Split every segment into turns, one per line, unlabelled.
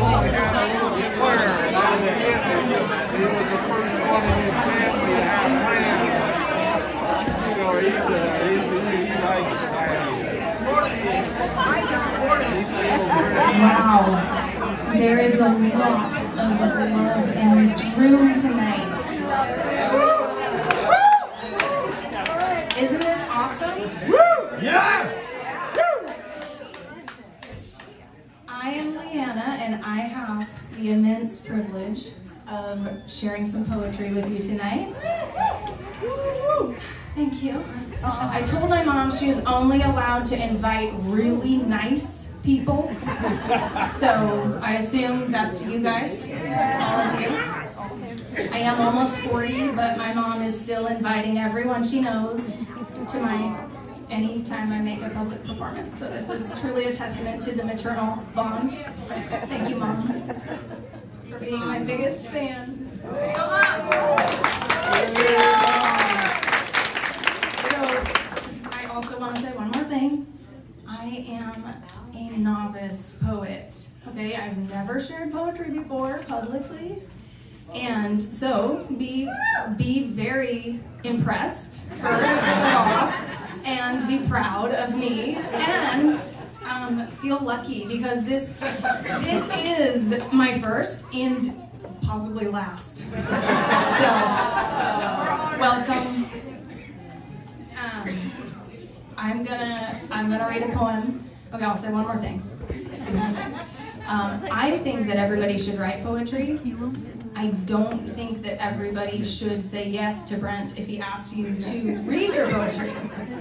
only had a little square, and that was it. He was the first one in his family to have plans. So he likes that.
Wow. There is a lot of love in this room tonight. Isn't this awesome?
Yeah!
I am Liana, and I have the immense privilege of sharing some poetry with you tonight. Thank you. I told my mom she was only allowed to invite really nice people. So I assume that's you guys, all of you. I am almost 40, but my mom is still inviting everyone she knows to anytime I make a public performance. So this is truly a testament to the maternal bond. Thank you, Mom, for being my biggest fan. I also want to say one more thing. I am a novice poet. Okay, I've never shared poetry before publicly. And so be very impressed, first of all, and be proud of me, and feel lucky because this is my first and possibly last. So, welcome. I'm gonna read a poem. Okay, I'll say one more thing. I think that everybody should write poetry. I don't think that everybody should say yes to Brent if he asks you to read your poetry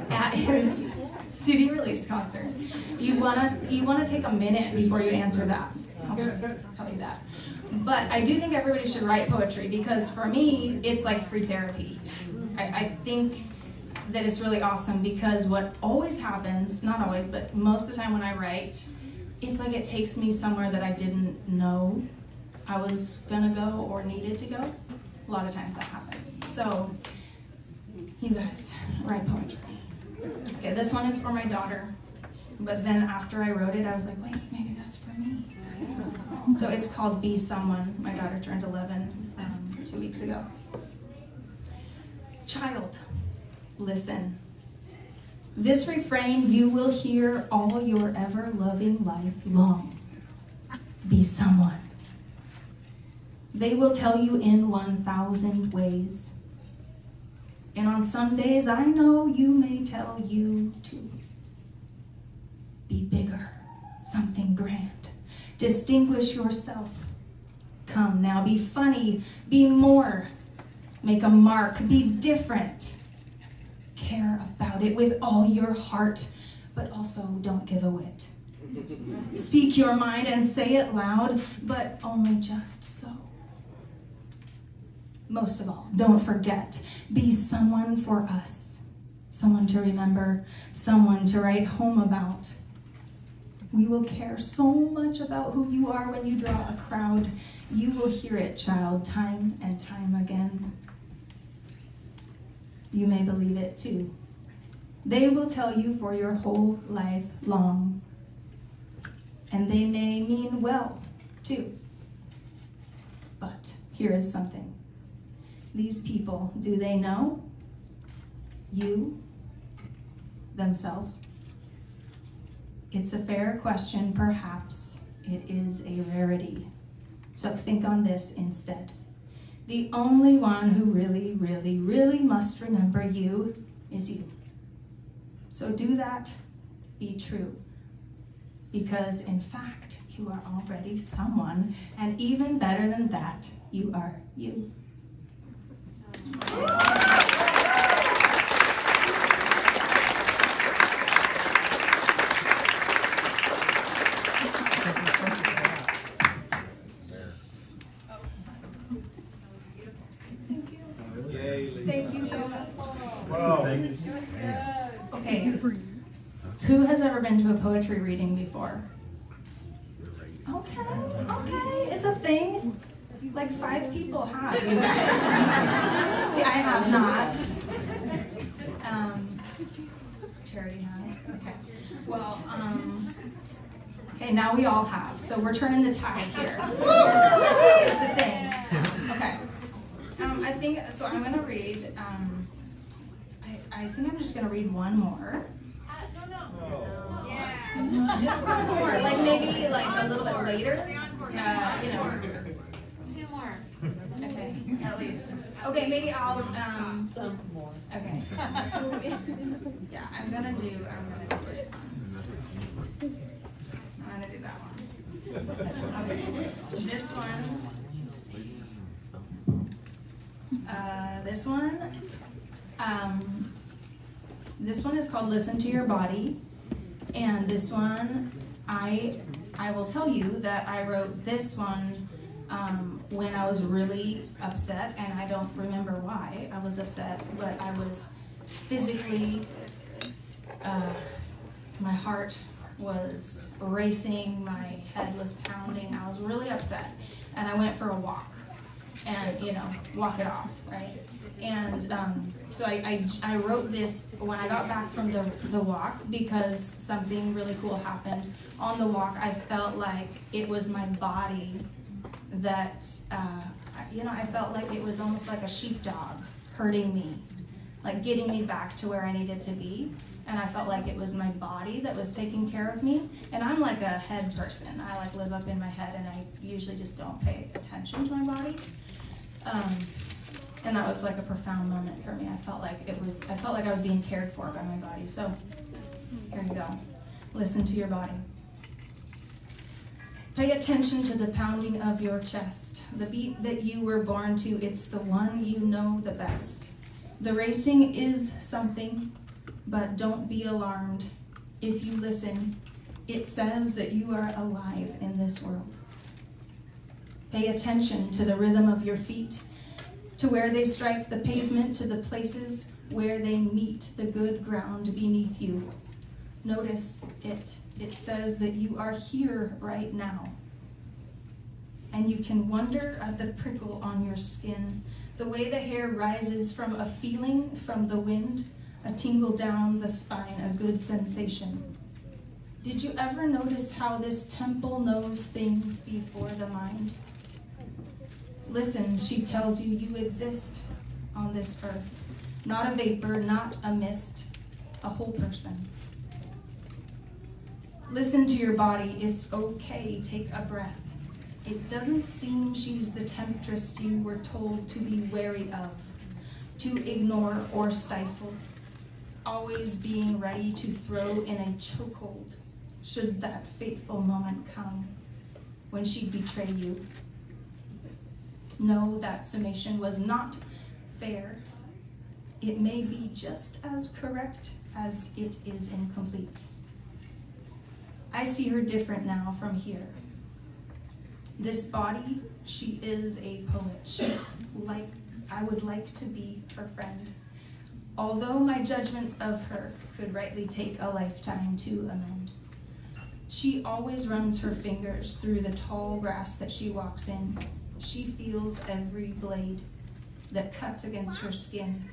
at his CD release concert. You wanna take a minute before you answer that. I'll just tell you that. But I do think everybody should write poetry because for me, it's like free therapy. I think that it's really awesome because what always happens, not always, but most of the time when I write, it's like it takes me somewhere that I didn't know I was gonna go or needed to go. A lot of times that happens. So, you guys, write poetry. Okay, this one is for my daughter. But then after I wrote it, I was like, wait, maybe that's for me. So it's called Be Someone. My daughter turned 11 2 weeks ago. Child, listen. This refrain you will hear all your ever-loving life long. Be someone. They will tell you in 1,000 ways. And on some days, I know you may tell you too. Be bigger, something grand. Distinguish yourself. Come now, be funny, be more. Make a mark, be different. Care about it with all your heart, but also don't give a whit. Speak your mind and say it loud, but only just so. Most of all, don't forget, be someone for us. Someone to remember, someone to write home about. We will care so much about who you are when you draw a crowd. You will hear it, child, time and time again. You may believe it too. They will tell you for your whole life long. And they may mean well too. But here is something. These people, do they know you themselves? It's a fair question, perhaps it is a rarity. So think on this instead. The only one who really, really, really must remember you is you. So do that, be true. Because in fact, you are already someone, and even better than that, you are you. Thank you so much.
Wow.
Okay, who has ever been to a poetry reading before? Okay, it's a thing. Like 5 people have, you guys. See, I have not. Charity has. Okay. Well, Okay, now we all have. So we're turning the tide here. It's a thing. Okay. I think, so I'm going to read, I think I'm just going to read one more. Just one more. Like maybe like a little bit later. You know.
2 more.
Okay, at least. Okay, maybe I'll,
Some more.
okay. Yeah, I'm gonna do this one. I'm gonna do that one. Okay, this one. This one is called Listen to Your Body. And this one, I will tell you that I wrote this one when I was really upset, and I don't remember why I was upset, but I was physically, my heart was racing, my head was pounding, I was really upset, and I went for a walk, and walk it off, right? And so I wrote this when I got back from the walk, because something really cool happened. On the walk, I felt like it was my body that, I felt like it was almost like a sheepdog hurting me, like getting me back to where I needed to be. And I felt like it was my body that was taking care of me. And I'm like a head person. I like live up in my head, and I usually just don't pay attention to my body. And that was like a profound moment for me. I felt like I was being cared for by my body. So here you go. Listen to your body. Pay attention to the pounding of your chest, the beat that you were born to. It's the one you know the best. The racing is something, but don't be alarmed. If you listen, it says that you are alive in this world. Pay attention to the rhythm of your feet, to where they strike the pavement, to the places where they meet the good ground beneath you. Notice it. It says that you are here right now. And you can wonder at the prickle on your skin, the way the hair rises from a feeling from the wind, a tingle down the spine, a good sensation. Did you ever notice how this temple knows things before the mind? Listen, she tells you you exist on this earth. Not a vapor, not a mist, a whole person. Listen to your body, it's okay, take a breath. It doesn't seem she's the temptress you were told to be wary of, to ignore or stifle, always being ready to throw in a chokehold should that fateful moment come when she'd betray you. No, that summation was not fair. It may be just as correct as it is incomplete. I see her different now from here. This body, she is a poet. I would like to be her friend. Although my judgments of her could rightly take a lifetime to amend. She always runs her fingers through the tall grass that she walks in. She feels every blade that cuts against her skin.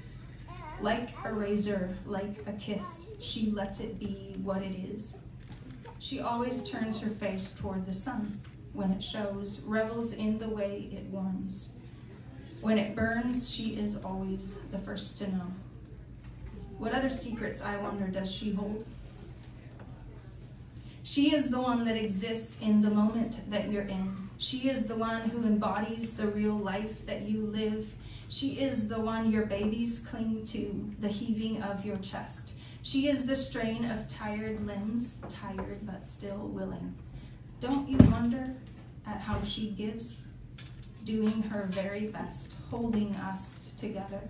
Like a razor, like a kiss, she lets it be what it is. She always turns her face toward the sun when it shows, revels in the way it warms. When it burns, she is always the first to know. What other secrets, I wonder, does she hold? She is the one that exists in the moment that you're in. She is the one who embodies the real life that you live. She is the one your babies cling to, the heaving of your chest. She is the strain of tired limbs, tired but still willing. Don't you wonder at how she gives? Doing her very best, holding us together.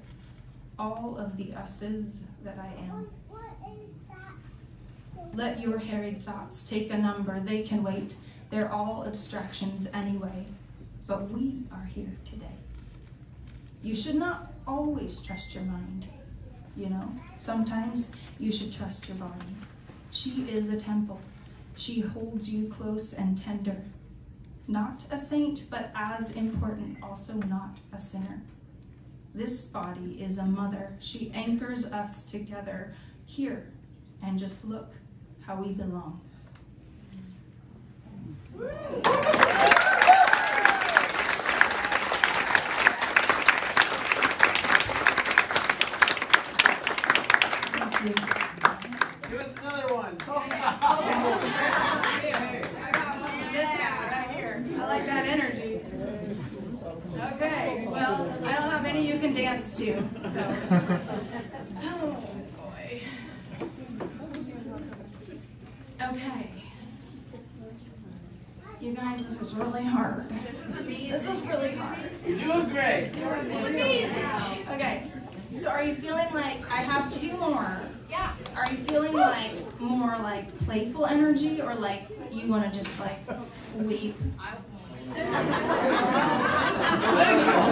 All of the us's that I am. Let your harried thoughts take a number, they can wait. They're all abstractions anyway, but we are here today. You should not always trust your mind, Sometimes you should trust your body. She is a temple. She holds you close and tender. Not a saint, but as important, also not a sinner. This body is a mother. She anchors us together here, and just look how we belong.
Give us another one.
This guy right here. I like that energy. Okay, well, I don't have any you can dance to, so. Oh, boy. Okay. You guys, this is really hard. This is really hard.
You're doing great.
Okay, so are you feeling like, I have two more.
Yeah.
Are you feeling like more like playful energy or like you want to just like weep?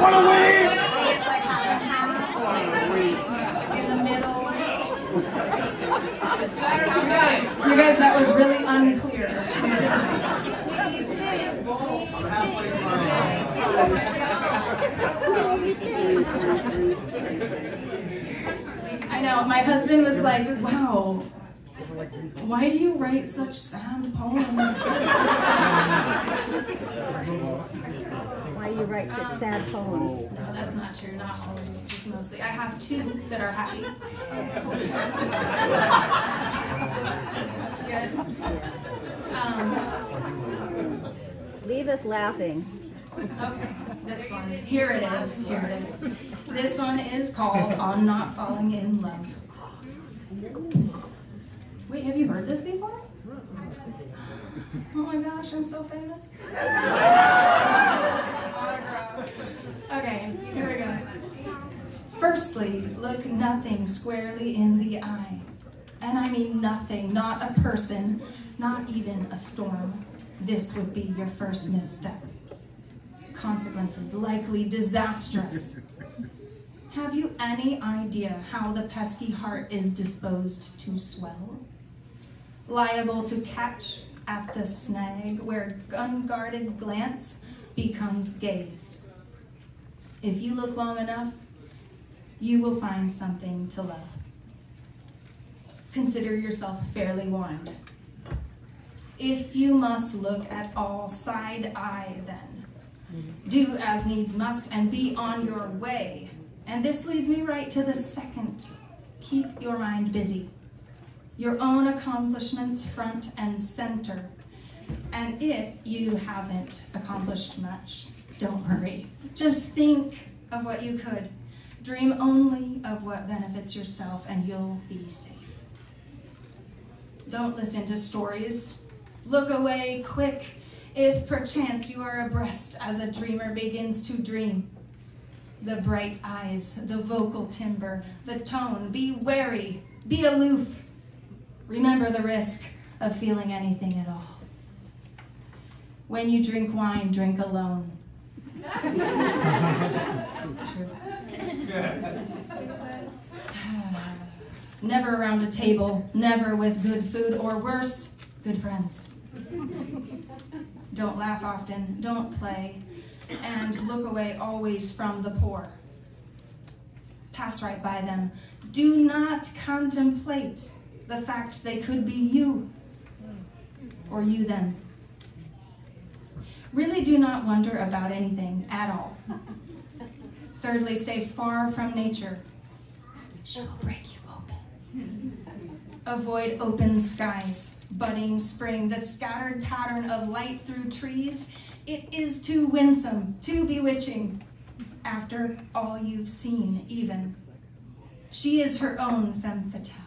Wanna win?
It's like half and half. In the middle. You guys, that was really unclear. I know, my husband was like, wow, why do you write such sad poems?
Why you write such sad poems?
No, that's not true, not always, just mostly. I have two that are happy. That's good.
Leave us laughing.
Okay, this one. Here it is. Here it is. This one is called On Not Falling in Love. Wait, have you heard this before? Oh my gosh, I'm so famous. Okay, here we go. Firstly, look nothing squarely in the eye. And I mean nothing, not a person, not even a storm. This would be your first misstep. Consequences likely disastrous. Have you any idea how the pesky heart is disposed to swell? Liable to catch at the snag where unguarded glance becomes gaze. If you look long enough, you will find something to love. Consider yourself fairly warned. If you must look at all side eye then, do as needs must and be on your way. And this leads me right to the second. Keep your mind busy. Your own accomplishments front and center. And if you haven't accomplished much, don't worry. Just think of what you could. Dream only of what benefits yourself and you'll be safe. Don't listen to stories. Look away quick if perchance you are abreast as a dreamer begins to dream. The bright eyes, the vocal timbre, the tone, be wary, be aloof. Remember the risk of feeling anything at all. When you drink wine, drink alone. True. Never around a table, never with good food, or worse, good friends. Don't laugh often, don't play, and look away always from the poor. Pass right by them. Do not contemplate the fact they could be you, or you them. Really do not wonder about anything at all. Thirdly, stay far from nature. She'll break you open. Avoid open skies, budding spring, the scattered pattern of light through trees. It is too winsome, too bewitching, after all you've seen, even. She is her own femme fatale.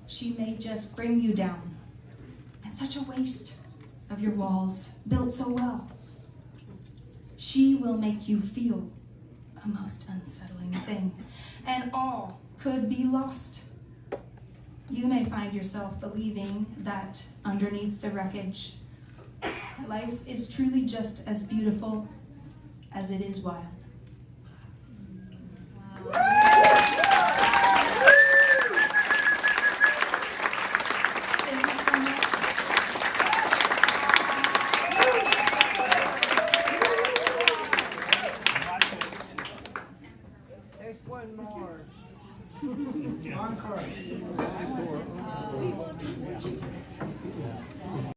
She may just bring you down. And such a waste of your walls, built so well. She will make you feel a most unsettling thing, and all could be lost. You may find yourself believing that underneath the wreckage, life is truly just as beautiful as it is wild.